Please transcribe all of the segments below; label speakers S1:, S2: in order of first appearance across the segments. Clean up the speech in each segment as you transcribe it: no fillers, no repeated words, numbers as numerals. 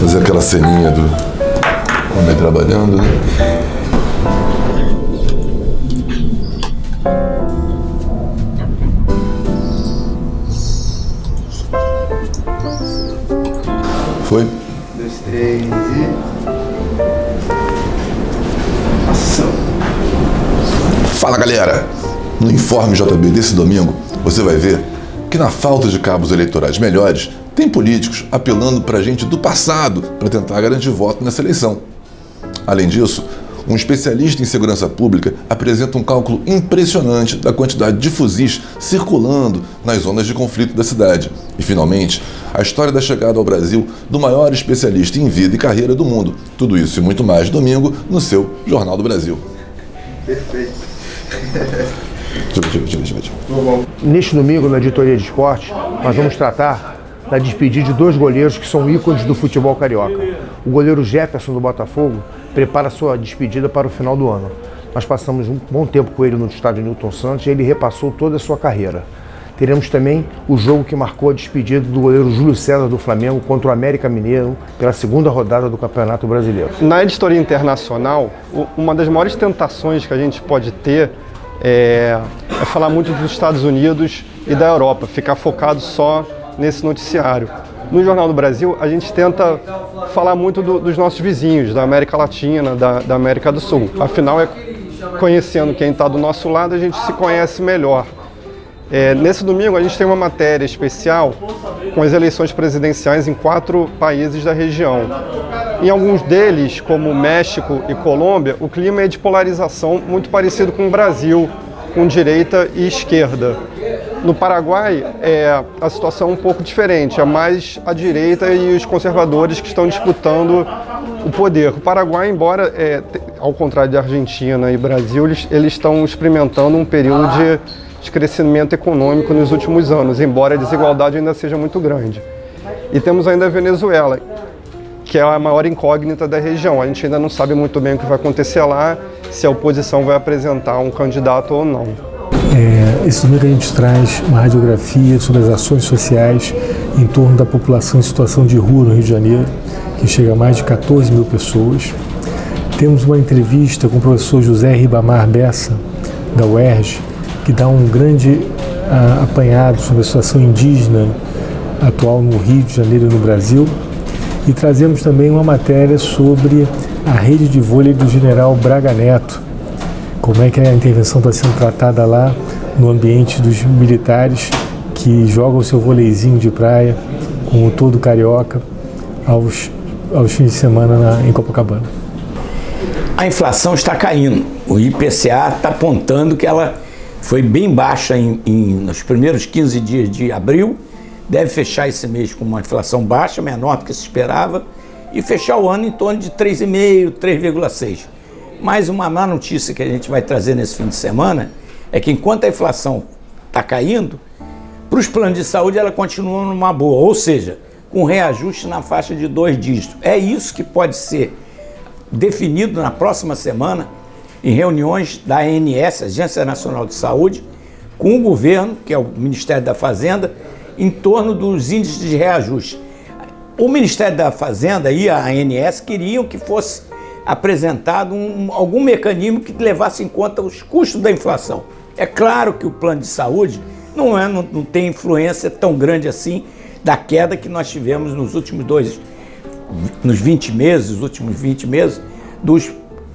S1: Fazer aquela ceninha do homem trabalhando, né? Foi?
S2: 2, 3 e... ação!
S1: Fala, galera! No Informe JB desse domingo, você vai ver que na falta de cabos eleitorais melhores, tem políticos apelando para gente do passado para tentar garantir voto nessa eleição. Além disso, um especialista em segurança pública apresenta um cálculo impressionante da quantidade de fuzis circulando nas zonas de conflito da cidade. E, finalmente, a história da chegada ao Brasil do maior especialista em vida e carreira do mundo. Tudo isso e muito mais domingo no seu Jornal do Brasil.
S2: Perfeito.
S1: Deixa eu ver.
S3: Neste domingo, na editoria de esporte, nós vamos tratar da despedida de dois goleiros que são ícones do futebol carioca. O goleiro Jefferson do Botafogo prepara sua despedida para o final do ano. Nós passamos um bom tempo com ele no estádio Newton Santos e ele repassou toda a sua carreira. Teremos também o jogo que marcou a despedida do goleiro Júlio César do Flamengo contra o América Mineiro pela segunda rodada do Campeonato Brasileiro.
S4: Na editoria internacional, uma das maiores tentações que a gente pode ter é falar muito dos Estados Unidos e da Europa, ficar focado só nesse noticiário. No Jornal do Brasil, a gente tenta falar muito dos nossos vizinhos, da América Latina, da América do Sul. Afinal, conhecendo quem está do nosso lado, a gente se conhece melhor. Nesse domingo, a gente tem uma matéria especial com as eleições presidenciais em 4 países da região. Em alguns deles, como México e Colômbia, o clima é de polarização muito parecido com o Brasil, com direita e esquerda. No Paraguai, a situação é um pouco diferente, é mais a direita e os conservadores que estão disputando o poder. O Paraguai, embora, ao contrário da Argentina e Brasil, eles estão experimentando um período de crescimento econômico nos últimos anos, embora a desigualdade ainda seja muito grande. E temos ainda a Venezuela, que é a maior incógnita da região. A gente ainda não sabe muito bem o que vai acontecer lá, se a oposição vai apresentar um candidato ou não.
S5: Esse domingo a gente traz uma radiografia sobre as ações sociais em torno da população em situação de rua no Rio de Janeiro, que chega a mais de 14 mil pessoas. Temos uma entrevista com o professor José Ribamar Bessa, da UERJ, que dá um grande apanhado sobre a situação indígena atual no Rio de Janeiro e no Brasil. E trazemos também uma matéria sobre a rede de vôlei do General Braga Neto, como é que a intervenção está sendo tratada lá no ambiente dos militares que jogam o seu vôleizinho de praia, como todo carioca, aos fins de semana em Copacabana.
S6: A inflação está caindo. O IPCA está apontando que ela foi bem baixa nos primeiros 15 dias de abril, deve fechar esse mês com uma inflação baixa, menor do que se esperava, e fechar o ano em torno de 3,5%, 3,6%. Mas uma má notícia que a gente vai trazer nesse fim de semana é que enquanto a inflação está caindo, para os planos de saúde ela continua numa boa, ou seja, com reajuste na faixa de 2 dígitos. É isso que pode ser definido na próxima semana em reuniões da ANS, Agência Nacional de Saúde, com o governo, que é o Ministério da Fazenda, em torno dos índices de reajuste. O Ministério da Fazenda e a ANS queriam que fosse apresentado algum mecanismo que levasse em conta os custos da inflação. É claro que o plano de saúde não tem influência tão grande assim da queda que nós tivemos nos últimos nos 20 meses, os últimos 20 meses, dos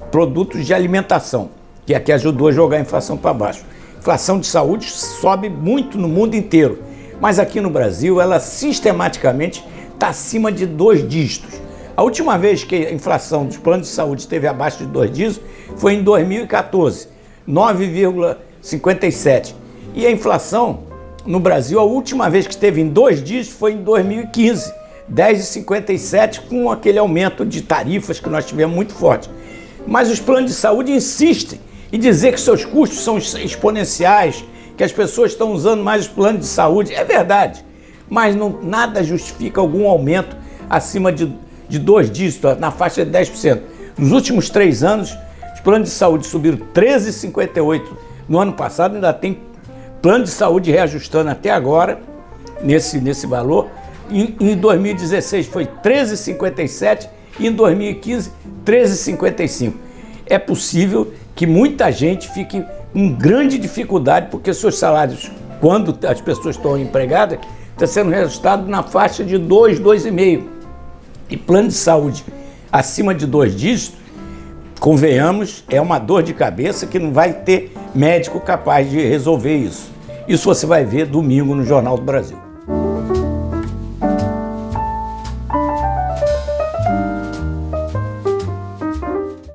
S6: produtos de alimentação, que é que ajudou a jogar a inflação para baixo. A inflação de saúde sobe muito no mundo inteiro, mas aqui no Brasil ela sistematicamente está acima de 2 dígitos. A última vez que a inflação dos planos de saúde esteve abaixo de 2 dígitos foi em 2014, 9,57. E a inflação no Brasil, a última vez que esteve em 2 dígitos foi em 2015, 10,57, com aquele aumento de tarifas que nós tivemos muito forte. Mas os planos de saúde insistem em dizer que seus custos são exponenciais, que as pessoas estão usando mais os planos de saúde. É verdade, mas nada justifica algum aumento acima de 2 dígitos, na faixa de 10%. Nos últimos 3 anos, os planos de saúde subiram 13,58%. No ano passado ainda tem plano de saúde reajustando até agora, nesse valor, Em 2016 foi 13,57 e em 2015 13,55. É possível que muita gente fique com grande dificuldade porque seus salários, quando as pessoas estão empregadas, está sendo reajustado na faixa de 2, 2,5. E plano de saúde acima de 2 dígitos, convenhamos, é uma dor de cabeça que não vai ter médico capaz de resolver isso. Isso você vai ver domingo no Jornal do Brasil.